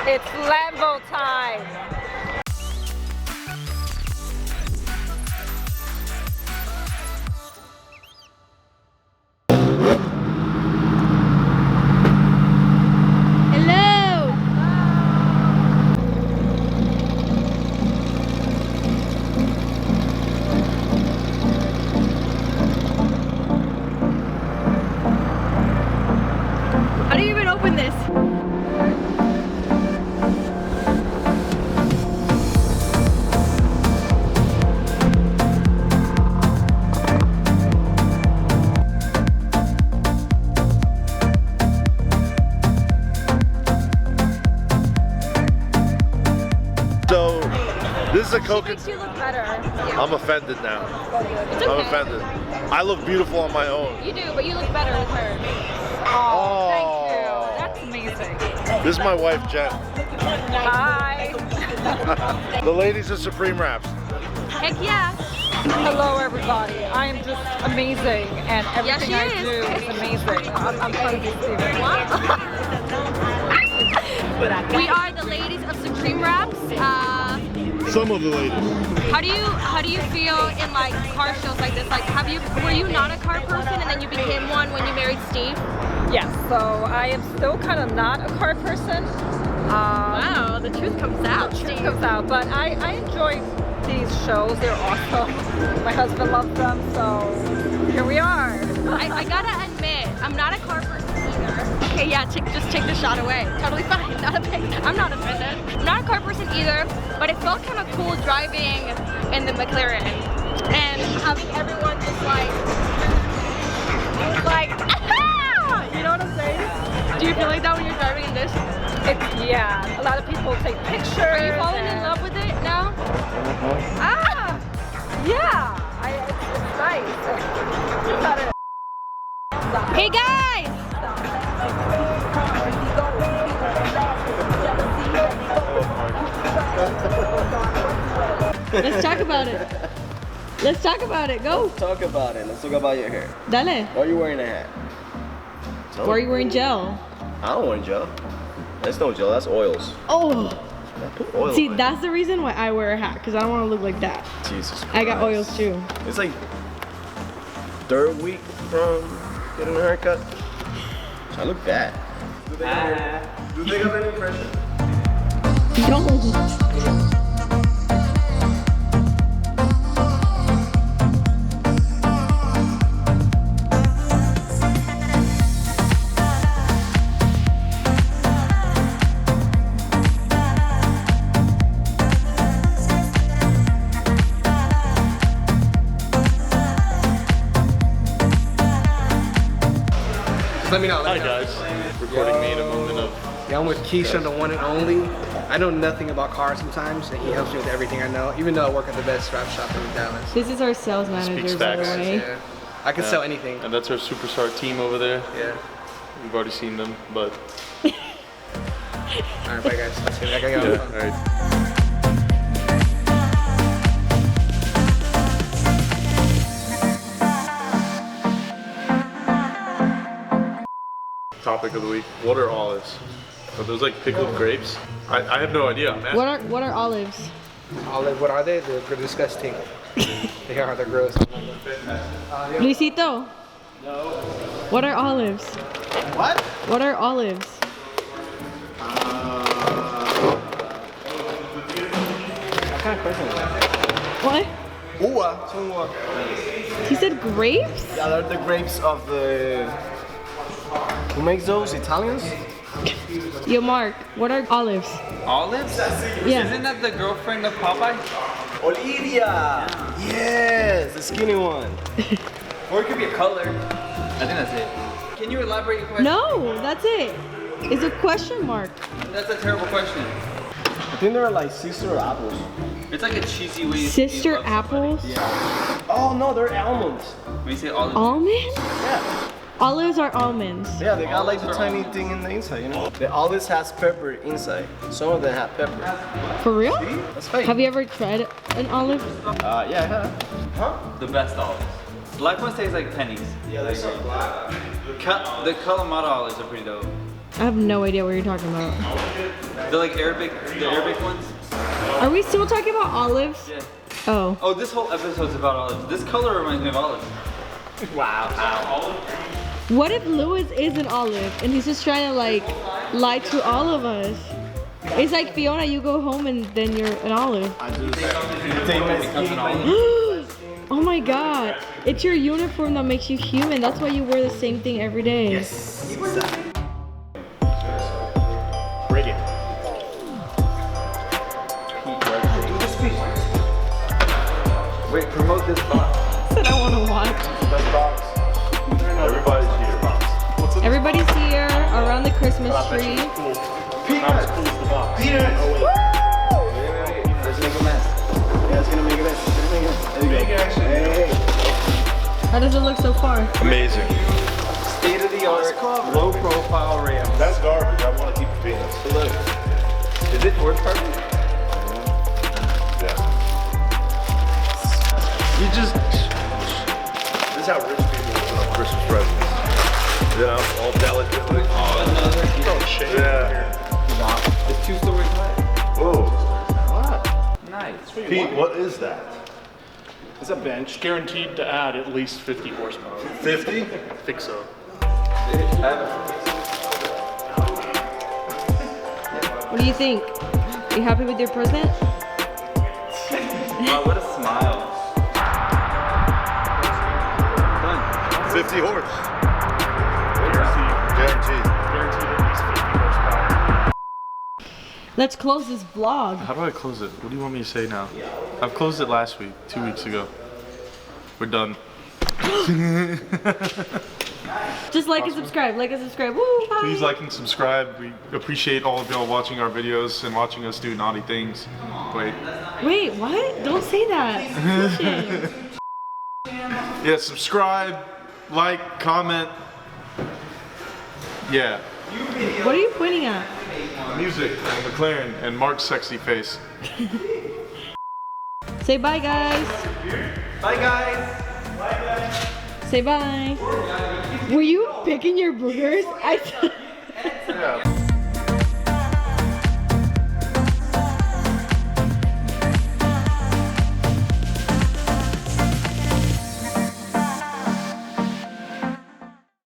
It's Lambo time. How do you even open this? So, this is a She coconut. makes you look better. I'm offended now. It's okay. I'm offended. I look beautiful on my own. You do, but you look better with her. Oh, thank you. That's amazing. This is my wife, Jen. Hi. The ladies of Supreme Wraps. Heck yeah. Hello, everybody. I am just amazing, and everything Yeah, I she do is. is amazing. I'm trying to be Steven. We are the ladies of Supreme Wraps. Some of the ladies. How do you feel in like car shows like this? Like, were you not a car person and then you became one when you married Steve? Yes, so I am still kind of not a car person. Wow, the truth comes out. The truth comes out, but I enjoy these shows. They're awesome. My husband loves them, so here we are. I gotta admit, I'm not a car person either. Okay, yeah, just take the shot away. Totally fine. Not a big. I'm not offended. I'm not a car person either, but it felt kind of cool driving in the McLaren and having everyone just like, you know what I'm saying? Do you feel like that when you're driving in this? Yeah, a lot of people take pictures. Are you falling in love with it now? Ah, yeah, it's nice. You gotta Hey guys! Let's talk about it. Let's talk about it. Go. Talk about it. Let's talk about your hair. Dale. Why are you wearing a hat? Why are you wearing gel? I don't want gel. That's no gel. That's oils. Oh. Put oil See, on it. that's the reason why I wear a hat, because I don't want to look like that. Jesus Christ. I got oils too. It's like third week from getting a haircut. I look bad. Do they have any impression? Don't. Let me know. Hi guys. Recording me in a moment of. Yeah, I'm with Keisha, the one and only. I know nothing about cars sometimes, and he helps me with everything I know, even though I work at the best wrap shop in Dallas. This is our sales manager, by the facts. way. Yeah. I can sell anything. And that's our superstar team over there. Yeah. We've already seen them, but. Alright, bye guys. I gotta get on the phone. Alright. Topic of the week. What are olives? Are those like pickled grapes? I have no idea, man. What are olives? Olive, what are they? They're disgusting. They are, they're gross. Luisito. No. What are olives? What? What are olives? What kind of question is that? What? Uva. Some uva. He said grapes? Yeah, they're the grapes of the... Who makes those? Italians? Yo, Mark, what are olives? Olives? Yeah. Isn't that the girlfriend of Popeye? Olivia! Yes, the skinny one. Or it could be a color. I think that's it. Can you elaborate your question? No, that's it. It's a question mark. That's a terrible question. I think they're like sister apples. It's like a cheesy way Sister to love apples? Yeah. Oh no, they're almonds. somebody. When you say olives, Almonds? Yeah. Olives are almonds. Yeah, they got like the Olives are tiny almonds. thing in the inside, you know? The olives has pepper inside. Some of them have pepper. For real? See? That's fake. Have you ever tried an olive? Yeah, I have. Huh? the best olives. Black ones taste like pennies. Yeah, they're so black. The Kalamata olives are pretty dope. I have no idea what you're talking about. They're like Arabic, the Arabic ones. Are we still talking about olives? Yeah. Oh. Oh, this whole episode's about olives. This color reminds me of olives. Wow. What if Lewis is an olive and he's just trying to like lie to all of us? It's like Fiona, you go home and then you're an olive. Oh my god. It's your uniform that makes you human. That's why you wear the same thing every day. Yes. Bring it. Wait, promote this box. Said I want to watch. Best box. Everybody's here. Everybody's here around the Christmas tree. Not as cool as the box. Let's make a mess. Yeah, it's gonna make it. There you go. Hey. How does it look so far? Amazing. State of the art, low profile ramp. That's garbage. I want to keep the peanuts. Look. Is it horse carbon? Yeah. You just. This is how rich people open up Christmas presents. You know, all delicately. Oh, another. Yeah. It's 2 stories high. Whoa. What? Nice. Pete, what is that? It's a bench guaranteed to add at least 50 horsepower. 50? I think so. What do you think? Are you happy with your present? Wow, what a smile. Done. 50 horse. Guaranteed Guaranteed. at least 50 horsepower. Let's close this vlog. How do I close it? What do you want me to say now? I've closed it last week, 2 weeks ago. We're done. Just like and subscribe, like and subscribe. Woo, bye. Please like and subscribe. We appreciate all of y'all watching our videos and watching us do naughty things. Wait. Wait, what? Don't say that. Shit. Yeah, subscribe, like, comment. Yeah. What are you pointing at? Music and McLaren and Mark's sexy face. Say bye, guys. Bye, guys. Say bye. Were you picking your boogers? Yeah.